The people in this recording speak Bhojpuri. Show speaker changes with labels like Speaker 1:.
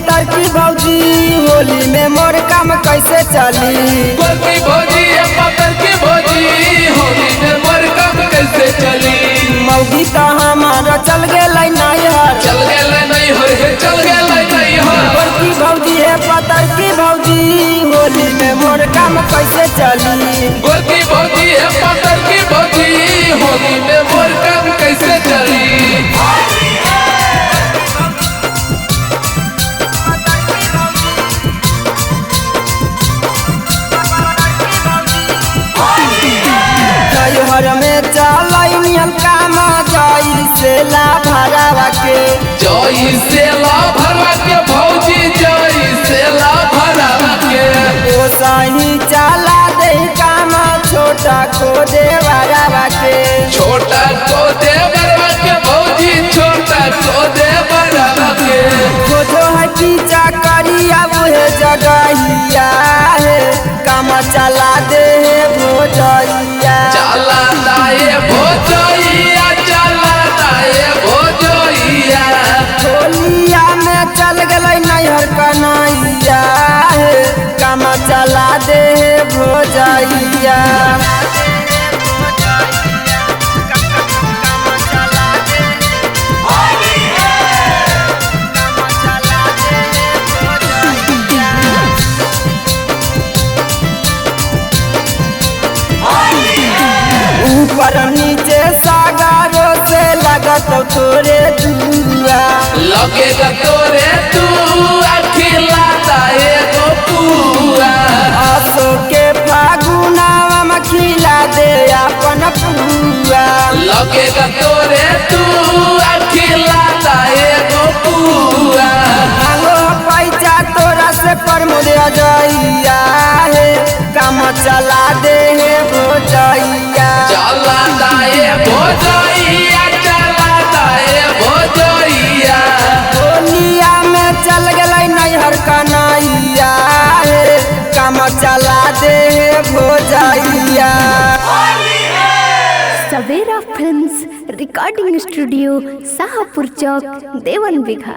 Speaker 1: पतर की भौजी होली में मोर काम कैसे चली।
Speaker 2: गोलकी भौजी पतर की भौजी होली में मोर काम कैसे चली।
Speaker 1: मौगी तो हमारा चल गेलै नैहर,
Speaker 2: चल गेलै नैहर हे चल गेलै नैहर।
Speaker 1: गोलकी भौजी है पतर की भौजी होली में मोर काम कैसे चली।
Speaker 2: गोलकी भौजी पतर की भौजी होली में मोर काम कैसे चली।
Speaker 1: नैहर में चलै नियम काम जैसे ला भरावा के,
Speaker 2: जैसे ला भरवा के भौजी जैसे ला भरवा के।
Speaker 1: ओ सही चला दे काम छोटा को दे भरावा के।
Speaker 2: छोटा को दे भरवा के भौजी छोटा को दे भरवा के।
Speaker 1: खोजो है पीछा करिया वह जगहिया है, काम चला दे भोजैया।
Speaker 2: चला दाए भोजैया चला दाए भोजैया।
Speaker 1: होलिया में चल गलै नैहर कन्हैया है, काम चला दे भोजैया। ऊपर नीचे सागरों से लगत तोरे दुआ,
Speaker 2: लगेगा तोरे तू अखिला दाए गो पुआ।
Speaker 1: आसो के फागुनावा में खिला दे अपन पुआ।
Speaker 2: लगेगा तोरे तू अखिला दाए गो पुआ।
Speaker 1: मांगो पैसा तोरा से प्रमोद अजैया है, काम चला दे भोजैया।
Speaker 2: चला दाए भोजैया चला दाए भोजैया।
Speaker 1: होलिया में चल गलै नैहर कन्हैया है, काम चला दे भोजैया।
Speaker 3: सवेरा फिल्म्स रिकॉर्डिंग स्टूडियो शाहपुर चौक देवन बिघा।